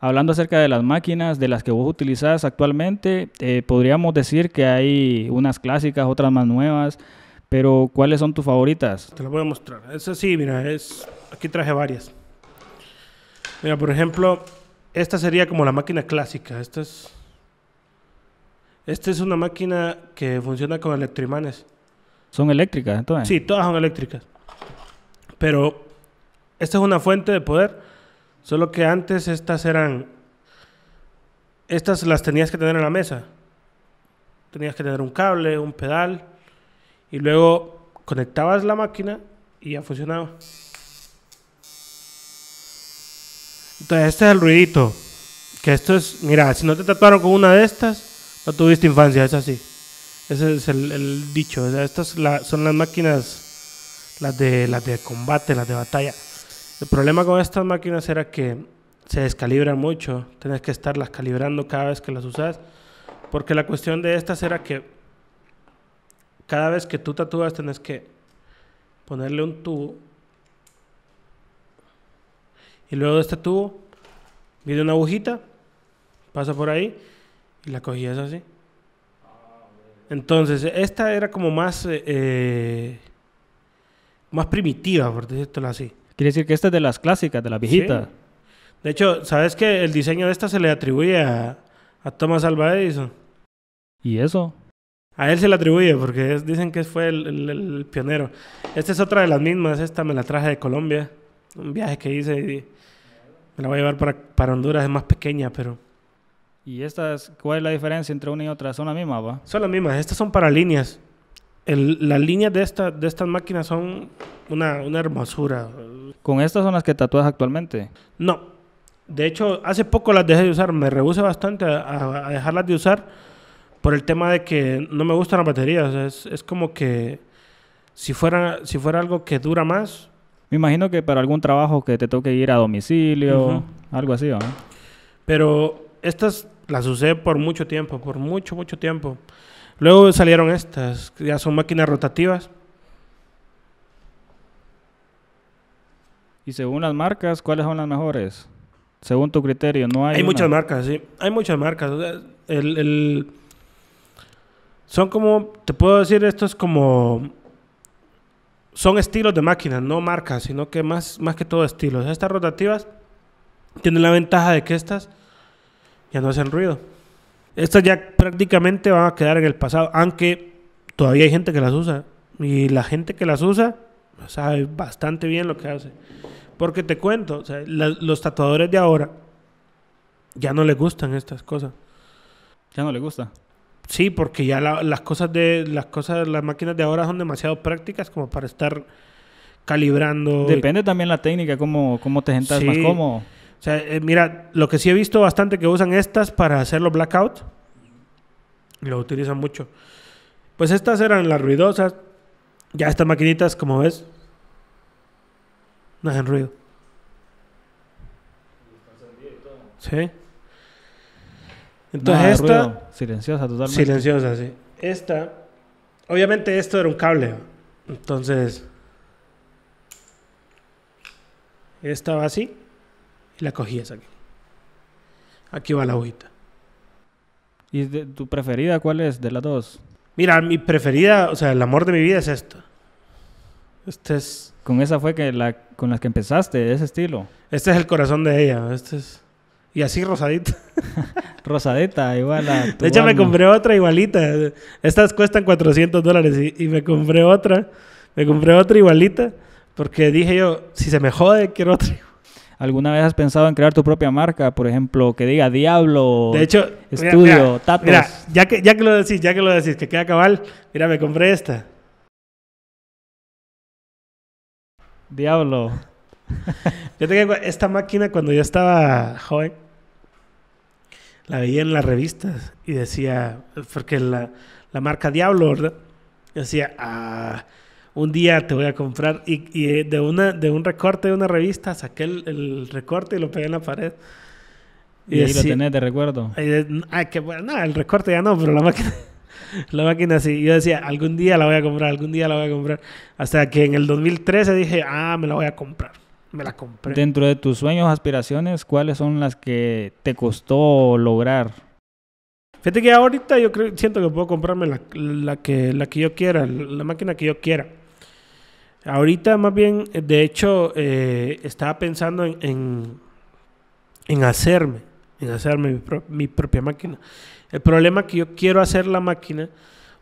Hablando acerca de las máquinas, de las que vos utilizás actualmente, podríamos decir que hay unas clásicas, otras más nuevas, pero ¿cuáles son tus favoritas? Te lo voy a mostrar. Esa sí, mira, aquí traje varias. Mira, por ejemplo, esta sería como la máquina clásica. Esta es una máquina que funciona con electroimanes. ¿Son eléctricas entonces? Sí, todas son eléctricas. Pero esta es una fuente de poder. Solo que antes estas las tenías que tener en la mesa. Tenías que tener un cable, un pedal. Y luego conectabas la máquina y ya funcionaba. Entonces este es el ruidito. Que esto es, mira, si no te tatuaron con una de estas, no tuviste infancia, es así. Ese es el dicho. O sea, estas son las máquinas, las de combate, las de batalla. El problema con estas máquinas era que se descalibran mucho. Tienes que estarlas calibrando cada vez que las usas. Porque la cuestión de estas era que cada vez que tú tatúas tenés que ponerle un tubo. Y luego de este tubo viene una agujita, pasa por ahí y la cogías así. Entonces, esta era como más primitiva, por decirlo así. Quiere decir que esta es de las clásicas, de las viejitas. Sí. De hecho, ¿sabes que el diseño de esta se le atribuye a Thomas Alva Edison? ¿Y eso? A él se le atribuye porque dicen que fue el pionero. Esta es otra de las mismas. Esta me la traje de Colombia. Un viaje que hice y me la voy a llevar para Honduras. Es más pequeña, pero... ¿Y estas, cuál es la diferencia entre una y otra? ¿Son las mismas, va? Son las mismas. Estas son para líneas. Las líneas de estas máquinas son una hermosura. ¿Con estas son las que tatúas actualmente? No. De hecho, hace poco las dejé de usar. Me rehusé bastante a dejarlas de usar por el tema de que no me gustan las baterías. O sea, es como que si fuera algo que dura más. Me imagino que para algún trabajo que te toque ir a domicilio, algo así, ¿no? Pero estas las usé por mucho tiempo, por mucho tiempo. Luego salieron estas, que ya son máquinas rotativas. Y según las marcas, ¿cuáles son las mejores? Según tu criterio, no hay... Hay muchas marcas, sí. Hay muchas marcas. O sea, son como, te puedo decir, esto es como... Son estilos de máquinas, no marcas, sino que más que todo estilos. Estas rotativas tienen la ventaja de que estas ya no hacen ruido. Estas ya prácticamente van a quedar en el pasado, aunque todavía hay gente que las usa. Y la gente que las usa sabe bastante bien lo que hace. Porque te cuento, o sea, los tatuadores de ahora ya no les gustan estas cosas. ¿Ya no les gusta? Sí, porque ya las máquinas de ahora son demasiado prácticas como para estar calibrando. Depende también la técnica, cómo te sientas Sí. más cómodo. O sea, mira, lo que sí he visto bastante que usan estas para hacer los blackout, lo utilizan mucho. Pues estas eran las ruidosas. Ya estas maquinitas, como ves, no hacen ruido. Sí. Entonces Nada de esta... ruido. Silenciosa totalmente. Silenciosa, sí. Esta... Obviamente esto era un cable. Entonces... Esta va así. Y la cogías aquí. Aquí va la agujita. ¿Y tu preferida cuál es de las dos? Mira, mi preferida, o sea, el amor de mi vida es esta. Este es Con esa fue con las que empezaste, de ese estilo. el corazón de ella. Y así rosadita. Rosadeta, igual a tu De hecho, me alma. compré otra igualita. Estas cuestan $400 y me compré otra. Me compré otra igualita. Porque dije yo, si se me jode, quiero otra. ¿Alguna vez has pensado en crear tu propia marca? Por ejemplo, que diga Diablo, De hecho, Estudio, Tatos. Mira, ya que lo decís, que queda cabal. Mira, me compré esta. Diablo. Yo tengo esta máquina cuando yo estaba joven. La veía en las revistas y decía, porque la marca Diablo, ¿verdad? Decía, un día te voy a comprar. Y de un recorte de una revista saqué el recorte y lo pegué en la pared. Y ahí lo tenés de recuerdo. Qué bueno. No, el recorte ya no, pero la máquina sí. Yo decía, algún día la voy a comprar. Hasta que en el 2013 dije, me la voy a comprar. me la compré. Dentro de tus sueños, aspiraciones, ¿cuáles son las que te costó lograr? Fíjate que ahorita siento que puedo comprarme la que yo quiera, la máquina que yo quiera. Ahorita más bien, de hecho, estaba pensando en hacerme mi propia máquina. El problema es que yo quiero hacer la máquina,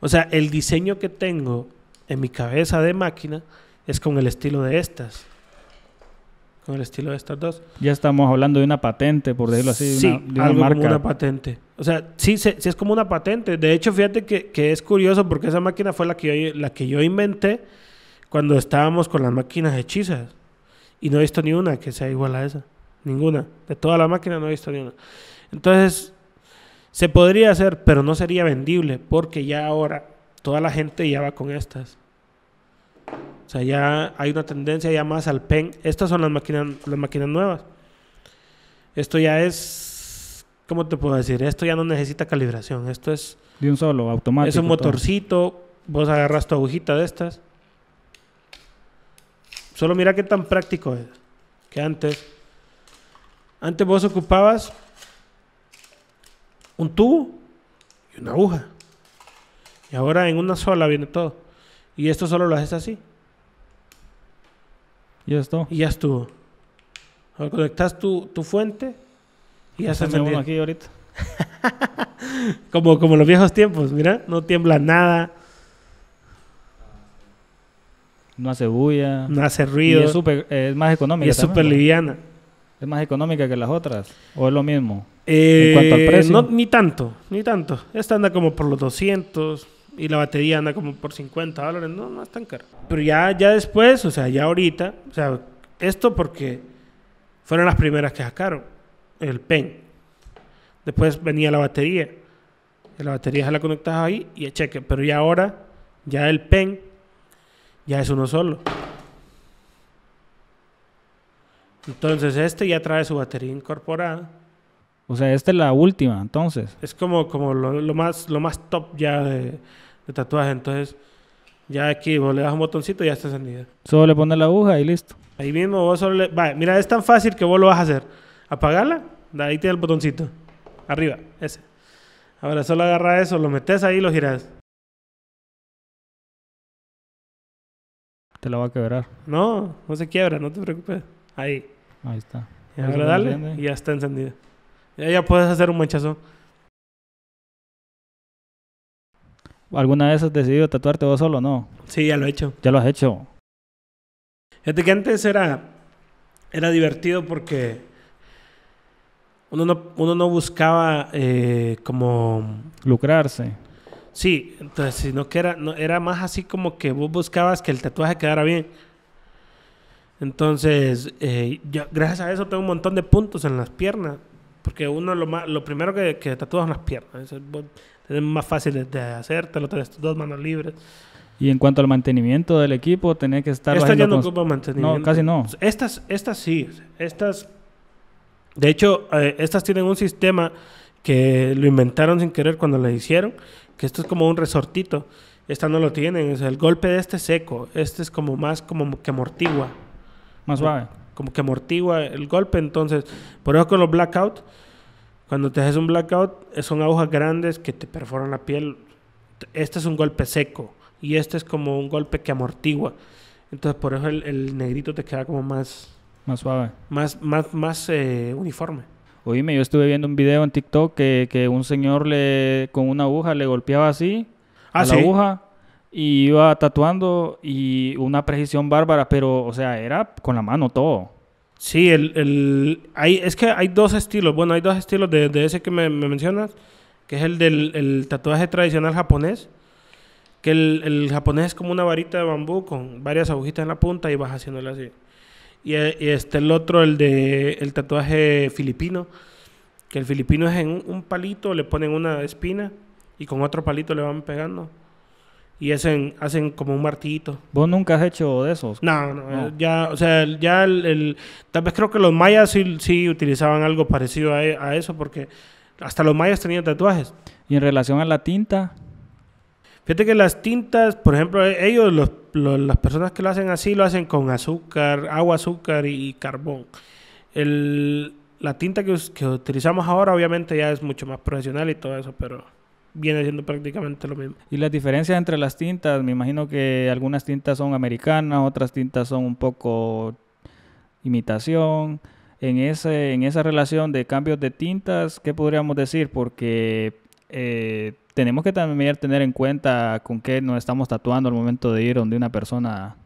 o sea, el diseño que tengo en mi cabeza de máquina es con el estilo de estas. Con el estilo de estas dos. Ya estamos hablando de una patente, por decirlo así, Sí, de una algo marca. como una patente. O sea, sí es como una patente. De hecho, fíjate que es curioso porque esa máquina fue la que yo inventé cuando estábamos con las máquinas hechizas. Y no he visto ni una que sea igual a esa. Ninguna. De toda la máquina no he visto ni una. Entonces, se podría hacer, pero no sería vendible porque ya ahora toda la gente ya va con estas. O sea, ya hay una tendencia ya más al pen. Estas son las máquinas nuevas. Esto ya es, ¿cómo te puedo decir? Esto ya no necesita calibración. Esto es De un solo, automático. es un motorcito. Vos agarras tu agujita de estas. Solo mira qué tan práctico es. Que antes vos ocupabas un tubo y una aguja. Y ahora en una sola viene todo. Y esto solo lo haces así. Y esto. Y ya estuvo. Ahora conectas tu fuente y ya está Pásame uno encendido. aquí ahorita. Como los viejos tiempos, mira, no tiembla nada, No hace bulla. no hace Y ruido es más económica. y es súper también, ¿no? liviana. Es más económica que las otras. ¿O es lo mismo? En cuanto al precio. No, ni tanto. Esta anda como por los 200 y la batería anda como por $50. No es tan caro. Pero ya después, o sea, ya ahorita, o sea, esto porque fueron las primeras que sacaron, el pen. Después venía la batería. Y la batería se la conectas ahí y el cheque. Pero ya ahora, ya el pen, ya es uno solo. Entonces este ya trae su batería incorporada. O sea, esta es la última, entonces. Es como lo más top ya de tatuaje. Entonces, ya aquí vos le das un botoncito y ya está encendida. Solo le pones la aguja y listo. Ahí mismo vos solo vaya, mira, es tan fácil que vos lo vas a hacer. Apagarla, ahí tiene el botoncito. Arriba, ese. Ahora solo agarra eso, lo metes ahí y lo giras. Te la va a quebrar. No se quiebra, no te preocupes. Ahí. Ahí está. Y Ahí ahora se dale enciende. y ya está encendida. Ya puedes hacer un manchazón. ¿Alguna vez has decidido tatuarte vos solo? No. Sí, ya lo he hecho. Ya lo has hecho. Fíjate que antes era divertido porque uno no buscaba como... Lucrarse. Sí, entonces sino que era más así como que vos buscabas que el tatuaje quedara bien. Entonces, yo gracias a eso tengo un montón de puntos en las piernas. Porque uno lo primero que tatúas son las piernas. Es más fácil de hacértelo, tenés tus dos manos libres. Y en cuanto al mantenimiento del equipo, tenés que estar... Estas ya no ocupan mantenimiento. No, casi no. Estas sí. De hecho, estas tienen un sistema que lo inventaron sin querer cuando la hicieron, que esto es como un resortito. Esta no lo tienen. O sea, el golpe de este es seco. Este es como más como que amortigua. Más suave. Como que amortigua el golpe. Entonces, por eso con los blackout, cuando te haces un blackout, son agujas grandes que te perforan la piel. Este es un golpe seco y este es como un golpe que amortigua. Entonces, por eso el negrito te queda como más suave. más uniforme. Oíme, yo estuve viendo un video en TikTok que un señor con una aguja le golpeaba así a la ¿sí? aguja y iba tatuando y una precisión bárbara, pero, o sea, era con la mano todo. Sí, es que hay dos estilos. Bueno, hay dos estilos de ese que me mencionas, que es el del tatuaje tradicional japonés, que el japonés es como una varita de bambú con varias agujitas en la punta y vas haciéndole así. Y el otro, el tatuaje filipino, que el filipino es en un palito, le ponen una espina y con otro palito le van pegando. Y hacen como un martillito. ¿Vos nunca has hecho de esos? No. Ya, o sea, ya tal vez creo que los mayas sí utilizaban algo parecido a eso, porque hasta los mayas tenían tatuajes. Y en relación a la tinta, Fíjate que las tintas, por ejemplo, ellos las personas que lo hacen así lo hacen con azúcar, agua, azúcar y carbón. La tinta que utilizamos ahora obviamente ya es mucho más profesional y todo eso, pero viene siendo prácticamente lo mismo. Y las diferencias entre las tintas, me imagino que algunas tintas son americanas, otras tintas son un poco imitación. En esa relación de cambios de tintas, ¿qué podríamos decir? Porque tenemos que también tener en cuenta con qué nos estamos tatuando al momento de ir donde una persona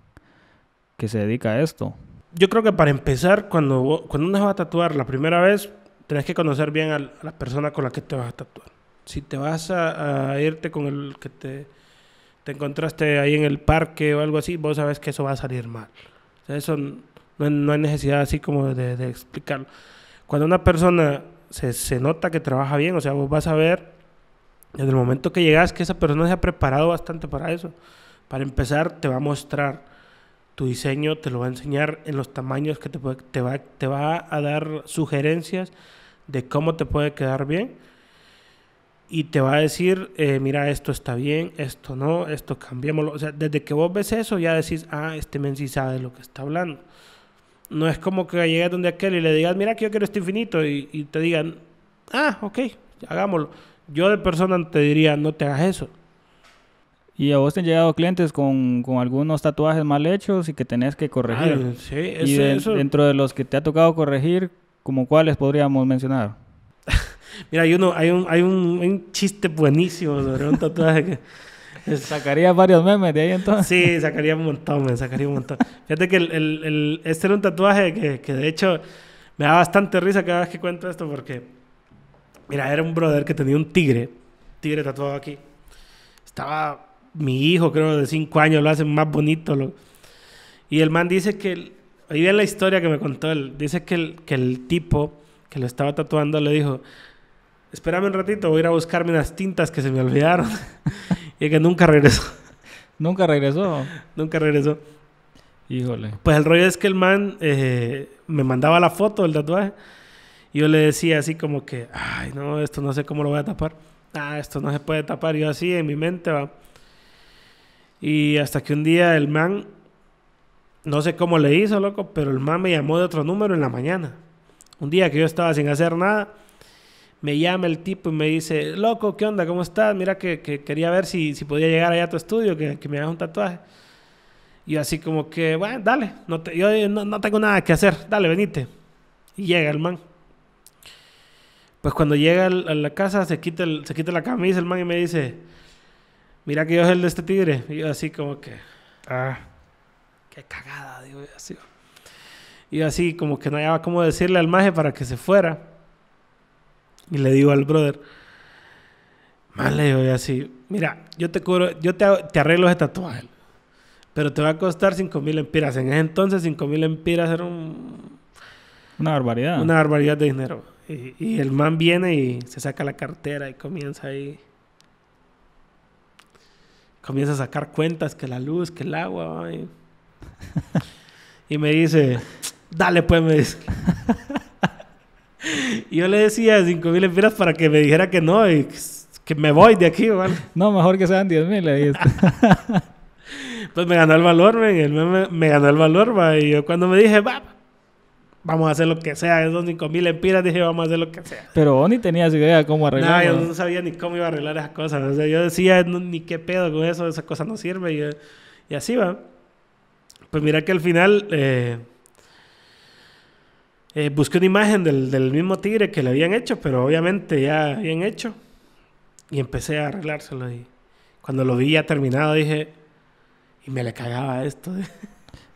que se dedica a esto. Yo creo que para empezar, cuando uno se va a tatuar la primera vez, tenés que conocer bien a la persona con la que te vas a tatuar. Si te vas a irte con el que te encontraste ahí en el parque o algo así, vos sabes que eso va a salir mal. O sea, eso no hay necesidad así como de explicarlo. Cuando una persona se nota que trabaja bien, o sea, vos vas a ver desde el momento que llegas que esa persona se ha preparado bastante para eso. Para empezar, te va a mostrar tu diseño, te lo va a enseñar en los tamaños que te va a dar sugerencias de cómo te puede quedar bien. Y te va a decir, mira, esto está bien, esto no, esto cambiémoslo. O sea, desde que vos ves eso, ya decís, este men sí sabe de lo que está hablando. No es como que llegues donde aquel y le digas, mira que yo quiero este infinito, y te digan, ok, hagámoslo. Yo de persona te diría, no te hagas eso. ¿Y a vos te han llegado clientes con algunos tatuajes mal hechos y que tenés que corregir? Sí, y eso. Dentro de los que te ha tocado corregir, ¿como cuáles podríamos mencionar? Mira, hay un chiste buenísimo sobre un tatuaje que... ¿Sacaría varios memes de ahí entonces? Sí, sacaría un montón. Fíjate que este era un tatuaje que de hecho me da bastante risa cada vez que cuento esto porque... Mira, era un brother que tenía un tigre tatuado aquí. Estaba mi hijo, creo, de 5 años, lo hace más bonito. Y el man dice que... Ahí viene la historia que me contó él. Dice que el tipo que lo estaba tatuando le dijo... Espérame un ratito, voy a ir a buscarme unas tintas que se me olvidaron. Y que nunca regresó. ¿Nunca regresó? Nunca regresó. Híjole. Pues el rollo es que el man me mandaba la foto del tatuaje. Y yo le decía así como que... Ay, no, esto no sé cómo lo voy a tapar. Esto no se puede tapar. Yo así en mi mente, va. Y hasta que un día el man... No sé cómo le hizo, loco. Pero el man me llamó de otro número en la mañana. Un día que yo estaba sin hacer nada... Me llama el tipo y me dice, loco, ¿qué onda? ¿Cómo estás? Mira que quería ver si podía llegar allá a tu estudio, que me hagas un tatuaje. Y así como que, bueno, dale, yo no tengo nada que hacer, dale, venite. Y llega el man. Pues cuando llega a la casa se quita la camisa el man y me dice, mira que yo soy el de este tigre. Y yo así como que, qué cagada, digo yo así. Y yo así como que no había cómo decirle al maje para que se fuera. Y le digo al brother, man, le digo yo así, mira, yo te arreglo ese tatuaje, pero te va a costar 5,000 empiras. En ese entonces 5,000 empiras era una barbaridad. Una barbaridad de dinero. Y el man viene y se saca la cartera y comienza a sacar cuentas, que la luz, que el agua. Y me dice, dale pues, me dice. Y yo le decía 5,000 empiras para que me dijera que no y que me voy de aquí, ¿vale? No, mejor que sean 10,000, le dijiste. Pues me ganó el valor, me ganó el valor, va. Y yo cuando me dije, vamos a hacer lo que sea, esos 5,000 empiras, dije, vamos a hacer lo que sea. Pero vos ni tenías idea de cómo arreglarlo. No, yo no sabía ni cómo iba a arreglar esas cosas. O sea, yo decía, ni qué pedo con eso, esa cosa no sirve. Y así va. Pues mira que al final... busqué una imagen del mismo tigre que le habían hecho, pero obviamente ya habían hecho. Y empecé a arreglárselo. Y cuando lo vi ya terminado dije, y me le cagaba esto.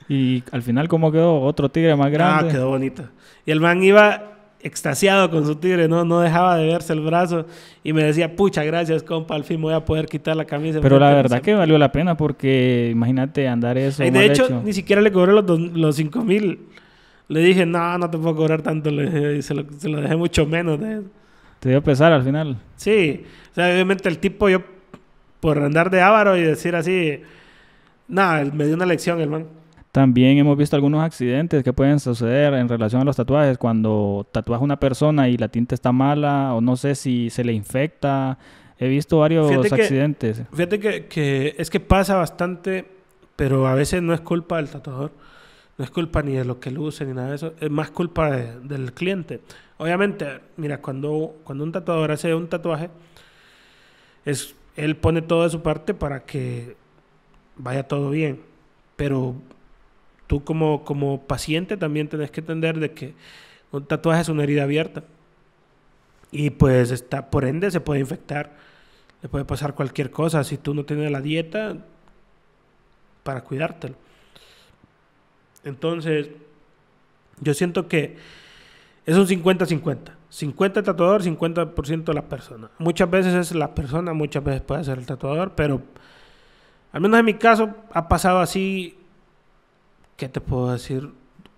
Y al final, ¿cómo quedó? ¿Otro tigre más grande? Quedó bonito. Y el man iba extasiado con su tigre, no dejaba de verse el brazo. Y me decía, pucha, gracias, compa, al fin voy a poder quitar la camisa. Pero la verdad que valió la pena porque imagínate andar eso. Y de hecho, ni siquiera le cobré los 5,000. Le dije, no te puedo cobrar tanto. Y se lo dejé mucho menos de eso. ¿Te dio pesar al final? Sí. O sea, obviamente el tipo, yo, por andar de avaro y decir así... me dio una lección el man. También hemos visto algunos accidentes que pueden suceder en relación a los tatuajes. Cuando tatuas a una persona y la tinta está mala o no sé si se le infecta. He visto varios accidentes. Fíjate que es que pasa bastante pero a veces no es culpa del tatuador, no es culpa ni de lo que luce ni nada de eso, es más culpa del cliente. Obviamente, mira, cuando un tatuador hace un tatuaje, él pone todo de su parte para que vaya todo bien, pero tú como paciente también tenés que entender de que un tatuaje es una herida abierta y pues por ende se puede infectar, le puede pasar cualquier cosa si tú no tienes la dieta para cuidártelo. Entonces, yo siento que es un 50-50. 50 tatuador, 50% la persona. Muchas veces es la persona, muchas veces puede ser el tatuador, pero al menos en mi caso ha pasado así, ¿qué te puedo decir?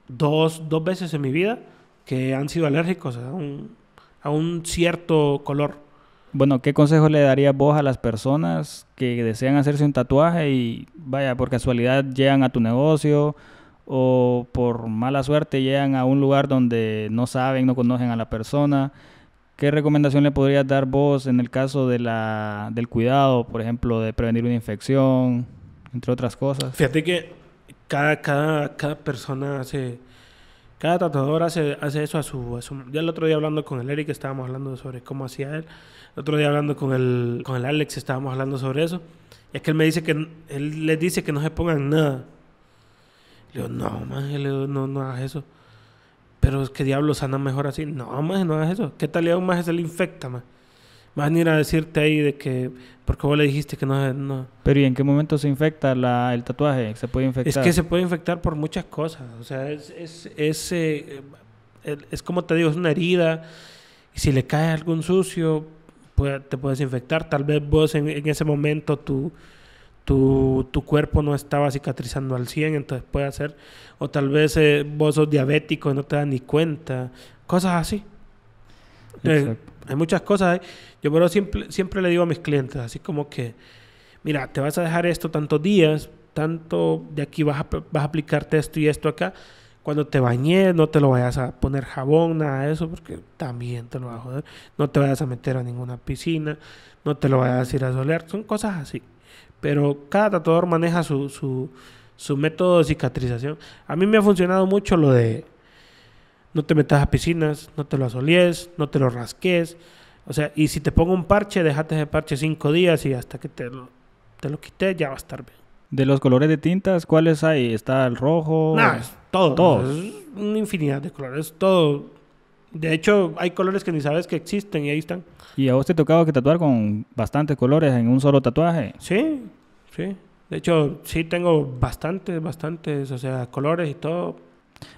Dos veces en mi vida que han sido alérgicos a un cierto color. Bueno, ¿qué consejo le darías vos a las personas que desean hacerse un tatuaje y vaya, por casualidad llegan a tu negocio o por mala suerte llegan a un lugar donde no saben, no conocen a la persona? ¿Qué recomendación le podrías dar vos en el caso de del cuidado, por ejemplo, de prevenir una infección, entre otras cosas? Fíjate que cada persona cada tatuador hace eso a su... Ya el otro día hablando con el Eric estábamos hablando sobre cómo hacía él. El otro día hablando con el Alex estábamos hablando sobre eso. Y es que él me dice que él les dice que no se pongan nada. Le digo, no, maje, no hagas eso. Pero es que diablo sana mejor así. No, maje, no hagas eso. ¿Qué tal y a un maje se le infecta, maje? Vas a venir a decirte ahí de que... Porque vos le dijiste que no... Pero ¿y en qué momento se infecta el tatuaje? ¿Se puede infectar? Es que se puede infectar por muchas cosas. O sea, es como te digo, es una herida. Y si le cae algún sucio, te puedes infectar. Tal vez vos en ese momento tu cuerpo no estaba cicatrizando al 100, entonces puede ser. O tal vez vos sos diabético y no te das ni cuenta. Cosas así. Hay muchas cosas. Yo pero siempre le digo a mis clientes, así como que, mira, te vas a dejar esto tantos días, tanto de aquí vas a aplicarte esto y esto acá. Cuando te bañes, no te lo vayas a poner jabón, nada de eso, porque también te lo va a joder. No te vayas a meter a ninguna piscina, no te lo vayas a ir a solear. Son cosas así. Pero cada tatuador maneja su método de cicatrización. A mí me ha funcionado mucho lo de no te metas a piscinas, no te lo asolees, no te lo rasques. O sea, y si te pongo un parche, déjate ese parche 5 días y hasta que te lo quites ya va a estar bien. De los colores de tintas, ¿cuáles hay? ¿Está el rojo? No, es todo. Todos. Es una infinidad de colores, todo. De hecho, hay colores que ni sabes que existen y ahí están. ¿Y a vos te tocaba que tatuar con bastantes colores en un solo tatuaje? Sí. De hecho, sí tengo bastantes, o sea, colores y todo.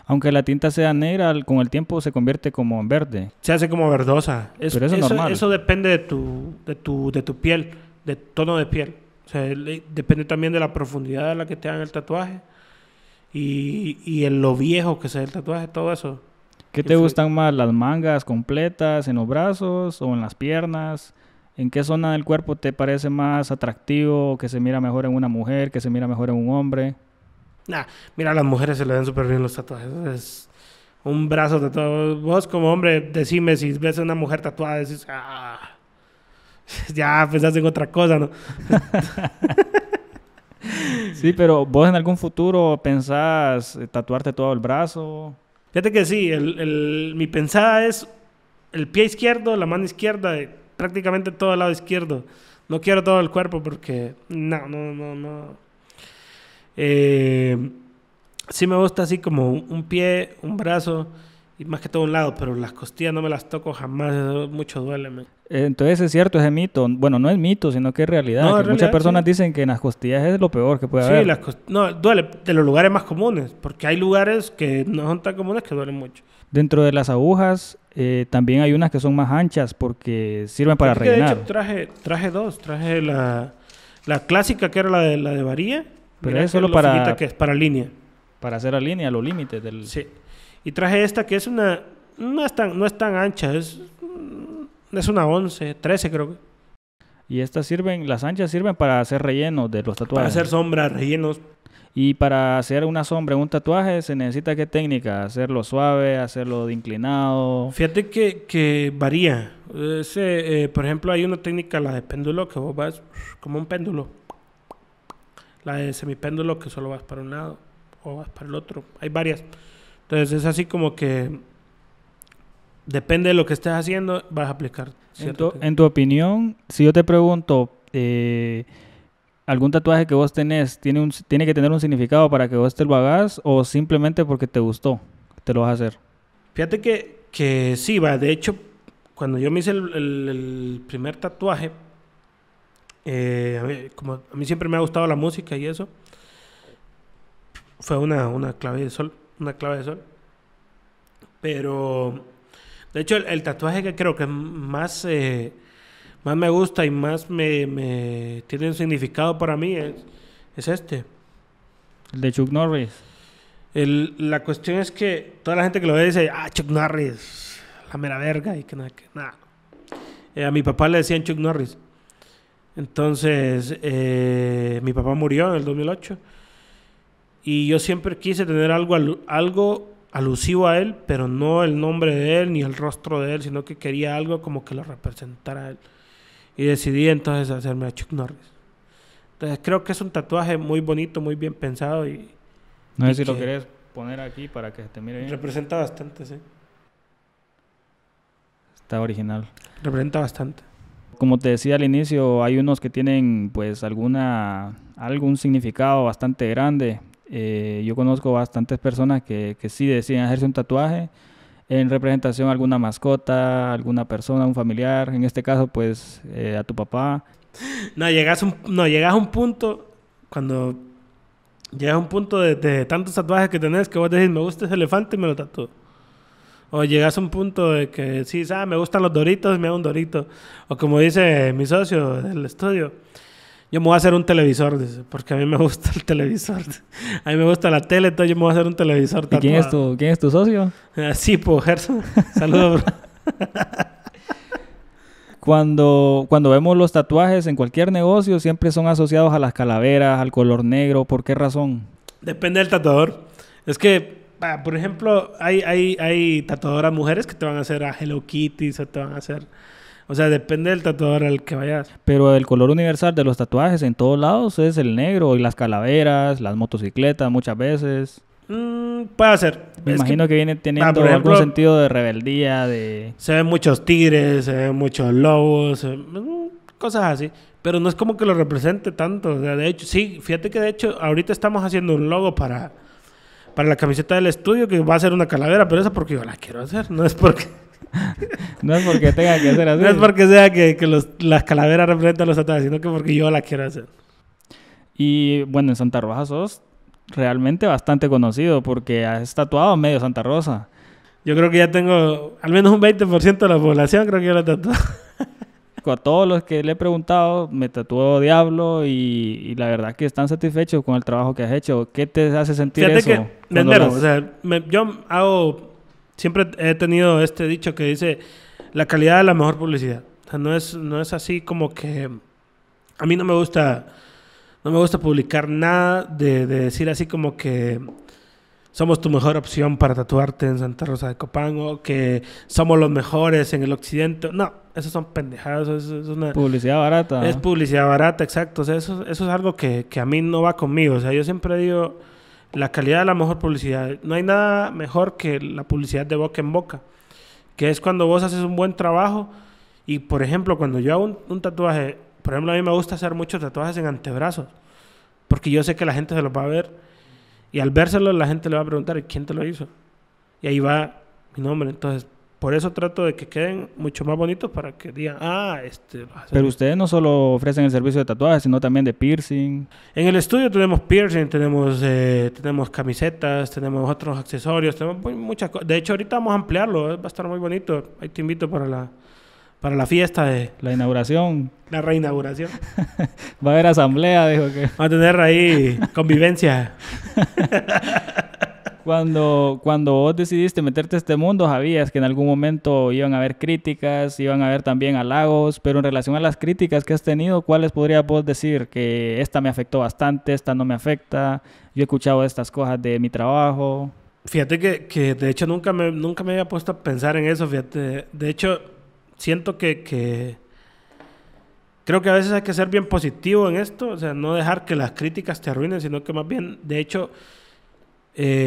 Aunque la tinta sea negra, con el tiempo se convierte como en verde. Se hace como verdosa. Pero eso es normal. Eso depende de tu piel, de tono de piel. O sea, depende también de la profundidad a la que te hagan el tatuaje y en lo viejo que sea el tatuaje, todo eso. ¿Qué te gustan más, las mangas completas en los brazos o en las piernas? ¿En qué zona del cuerpo te parece más atractivo, que se mira mejor en una mujer, que se mira mejor en un hombre? Mira, a las mujeres se le ven súper bien los tatuajes. Es un brazo tatuado. Vos como hombre, decime si ves a una mujer tatuada, decís, ya pensás en otra cosa, ¿no? Sí, pero vos en algún futuro pensás tatuarte todo el brazo. Fíjate que sí, mi pensada es el pie izquierdo, la mano izquierda, prácticamente todo el lado izquierdo. No quiero todo el cuerpo porque no. Sí me gusta así como un pie, un brazo y más que todo un lado, pero las costillas no me las toco jamás, eso mucho duele. Entonces es cierto ese mito. Bueno, no es mito, sino que es realidad. No, que realidad, muchas personas sí. dicen que en las costillas es lo peor que puede haber. No, duele de los lugares más comunes, porque hay lugares que no son tan comunes que duelen mucho. Dentro de las agujas también hay unas que son más anchas porque sirven para rellenar. De hecho traje dos. Traje la clásica que era la de varilla. Pero es solo para... que es para línea. Para hacer la línea, los límites del... Sí. Y traje esta que es una... No es tan ancha. Es una 11, 13 creo que. Y estas las anchas sirven para hacer rellenos de los tatuajes. Para hacer sombras, rellenos. Y para hacer una sombra en un tatuaje, ¿se necesita qué técnica? ¿Hacerlo suave? ¿Hacerlo de inclinado? Fíjate que varía. Por ejemplo, hay una técnica, la de péndulo, que vos vas como un péndulo. La de semipéndulo, que solo vas para un lado o vas para el otro. Hay varias. Entonces es así como que depende de lo que estés haciendo, vas a aplicar. En tu opinión, si yo te pregunto, ¿algún tatuaje que vos tenés tiene que tener un significado para que vos te lo hagas o simplemente porque te gustó, te lo vas a hacer? Fíjate que sí, va. De hecho, cuando yo me hice el primer tatuaje, como a mí siempre me ha gustado la música y eso, fue una clave de sol, una clave de sol. Pero, de hecho, el tatuaje que creo que más me gusta y más me tiene un significado para mí es este. El de Chuck Norris. La cuestión es que toda la gente que lo ve dice, Chuck Norris, la mera verga, y que nada. A mi papá le decían Chuck Norris. Entonces, mi papá murió en el 2008 y yo siempre quise tener algo alusivo a él, pero no el nombre de él ni el rostro de él, sino que quería algo como que lo representara a él. Y decidí entonces hacerme a Chuck Norris. Entonces creo que es un tatuaje muy bonito, muy bien pensado y no sé si lo querés poner aquí para que te mire bien. Representa bastante, sí. Está original. Representa bastante. Como te decía al inicio, hay unos que tienen pues algún significado bastante grande. Yo conozco bastantes personas que sí deciden hacerse un tatuaje en representación a alguna mascota, alguna persona, un familiar. En este caso, pues, a tu papá. Llegas a un punto, cuando llegas a un punto de tantos tatuajes que tenés, que vos decís, me gusta ese elefante y me lo tatúo. O llegas a un punto de que sí, me gustan los doritos, me hago un dorito. O como dice mi socio del estudio, yo me voy a hacer un televisor, dice, porque a mí me gusta el televisor. A mí me gusta la tele, entonces yo me voy a hacer un televisor tatuado. ¿Y quién es tu socio? Sí, pues, Gerson. Saludos, bro. Cuando vemos los tatuajes en cualquier negocio, siempre son asociados a las calaveras, al color negro. ¿Por qué razón? Depende del tatuador. Es que, por ejemplo, hay tatuadoras mujeres que te van a hacer a Hello Kitty, o te van a hacer... O sea, depende del tatuador al que vayas. Pero el color universal de los tatuajes en todos lados es el negro y las calaveras, las motocicletas muchas veces. Puede ser. Me imagino que viene teniendo por ejemplo, algún sentido de rebeldía, de... Se ven muchos tigres, se ven muchos lobos, cosas así. Pero no es como que lo represente tanto. O sea, de hecho, sí, fíjate que de hecho ahorita estamos haciendo un logo para la camiseta del estudio que va a ser una calavera, pero eso porque yo la quiero hacer, no es porque... No es porque tenga que hacer así. No es porque sea que las calaveras representan los tatuajes, sino que porque yo la quiero hacer. Y bueno, en Santa Rosa sos realmente bastante conocido porque has tatuado medio Santa Rosa. Yo creo que ya tengo al menos un 20% de la población, creo que yo la tatuado. A todos los que le he preguntado, me tatuó Diablo y la verdad que están satisfechos con el trabajo que has hecho. ¿Qué te hace sentir eso? Fíjate que, o sea, yo hago... Siempre he tenido este dicho que dice la calidad es la mejor publicidad. O sea, no es así como que... A mí no me gusta publicar nada de decir así como que somos tu mejor opción para tatuarte en Santa Rosa de Copán o que somos los mejores en el occidente. No, esos son pendejadas. Eso es una... Publicidad barata. Es publicidad barata, exacto. O sea, eso es algo que a mí no va conmigo. O sea, yo siempre digo... La calidad es la mejor publicidad. No hay nada mejor que la publicidad de boca en boca. Que es cuando vos haces un buen trabajo. Y, por ejemplo, cuando yo hago un tatuaje... Por ejemplo, a mí me gusta hacer muchos tatuajes en antebrazos. Porque yo sé que la gente se los va a ver. Y al vérselo, la gente le va a preguntar, ¿quién te lo hizo? Y ahí va mi nombre. Entonces, por eso trato de que queden mucho más bonitos para que digan, Pero ustedes no solo ofrecen el servicio de tatuajes, sino también de piercing. En el estudio tenemos piercing, tenemos camisetas, tenemos otros accesorios, tenemos muchas cosas. De hecho, ahorita vamos a ampliarlo, va a estar muy bonito. Ahí te invito para la fiesta de... La inauguración. La reinauguración. Va a haber asamblea, dijo que... Va a tener ahí convivencia. Cuando vos decidiste meterte a este mundo, sabías que en algún momento iban a haber críticas, iban a haber también halagos, pero en relación a las críticas que has tenido, ¿cuáles podrías vos decir? Que esta me afectó bastante, esta no me afecta, yo he escuchado estas cosas de mi trabajo. Fíjate que de hecho nunca me había puesto a pensar en eso, fíjate. De hecho, siento que creo que a veces hay que ser bien positivo en esto, o sea, no dejar que las críticas te arruinen, sino que más bien, de hecho,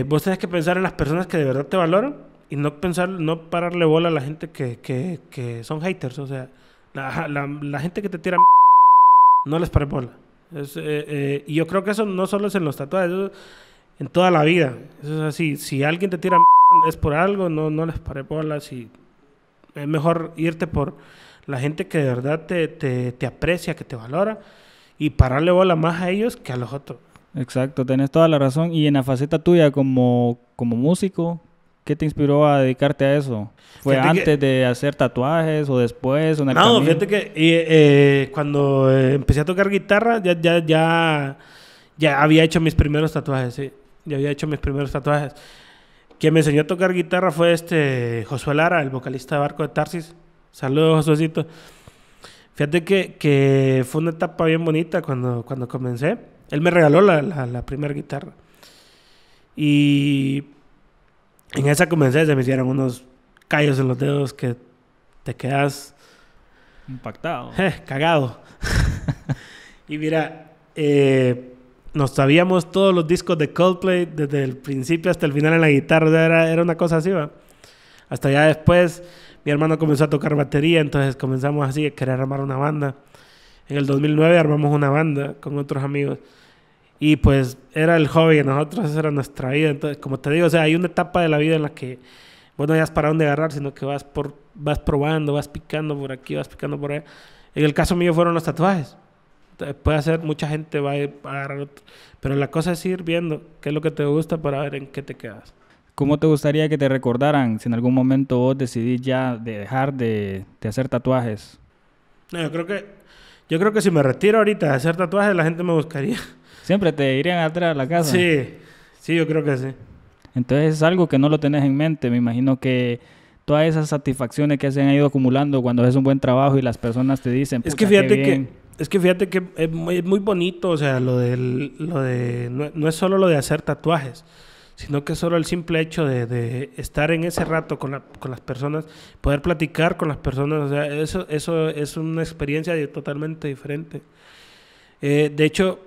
vos tenés que pensar en las personas que de verdad te valoran y no pararle bola a la gente que son haters, o sea, la gente que te tira no les pare bola. Y yo creo que eso no solo es en los tatuajes, eso en toda la vida. Eso es así. Si alguien te tira es por algo, no les pare bola. Es mejor irte por la gente que de verdad te aprecia, que te valora, y pararle bola más a ellos que a los otros. Exacto, tenés toda la razón. Y en la faceta tuya como músico, ¿qué te inspiró a dedicarte a eso? ¿Fue Fíjate antes de hacer tatuajes o después? ¿O en el camino? Fíjate que cuando empecé a tocar guitarra ya había hecho mis primeros tatuajes, sí. Ya había hecho mis primeros tatuajes. Quien me enseñó a tocar guitarra fue Josué Lara, el vocalista de Barco de Tarsis. Saludos, Josuecito. Fíjate que fue una etapa bien bonita cuando comencé. Él me regaló la primera guitarra. Y en esa comencé, se me hicieron unos callos en los dedos que te quedas impactado, cagado. Y mira, nos sabíamos todos los discos de Coldplay desde el principio hasta el final en la guitarra. O sea, era una cosa así, ¿va? Hasta ya después mi hermano comenzó a tocar batería, entonces comenzamos así a querer armar una banda. En el 2009 armamos una banda con otros amigos. Y pues era el hobby de nosotros, esa era nuestra vida. Entonces, como te digo, o sea, hay una etapa de la vida en la que vos no hayas para dónde agarrar, sino que vas probando, vas picando por aquí, vas picando por allá. En el caso mío fueron los tatuajes. Entonces, puede ser, mucha gente va a agarrar otro. Pero la cosa es ir viendo qué es lo que te gusta para ver en qué te quedas. ¿Cómo te gustaría que te recordaran si en algún momento vos decidís ya de dejar de hacer tatuajes? No, yo creo que si me retiro ahorita de hacer tatuajes, la gente me buscaría. ¿Siempre te irían atrás a la casa? Sí, yo creo que sí. Entonces es algo que no lo tenés en mente. Me imagino que todas esas satisfacciones que se han ido acumulando cuando haces un buen trabajo y las personas te dicen, es que fíjate que es muy bonito, o sea, no es solo lo de hacer tatuajes, sino que solo el simple hecho de estar en ese rato con las personas, poder platicar con las personas, o sea, eso es una experiencia totalmente diferente. De hecho,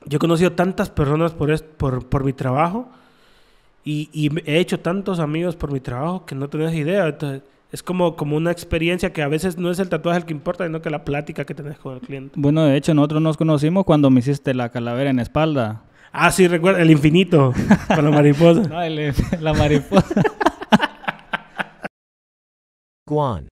yo he conocido tantas personas por mi trabajo y he hecho tantos amigos por mi trabajo que no tenés idea. Entonces, es como una experiencia que a veces no es el tatuaje el que importa, sino que la plática que tenés con el cliente. Bueno, de hecho, nosotros nos conocimos cuando me hiciste la calavera en la espalda. Ah, sí, recuerdo, el infinito, con la mariposa. No, la mariposa. Guan.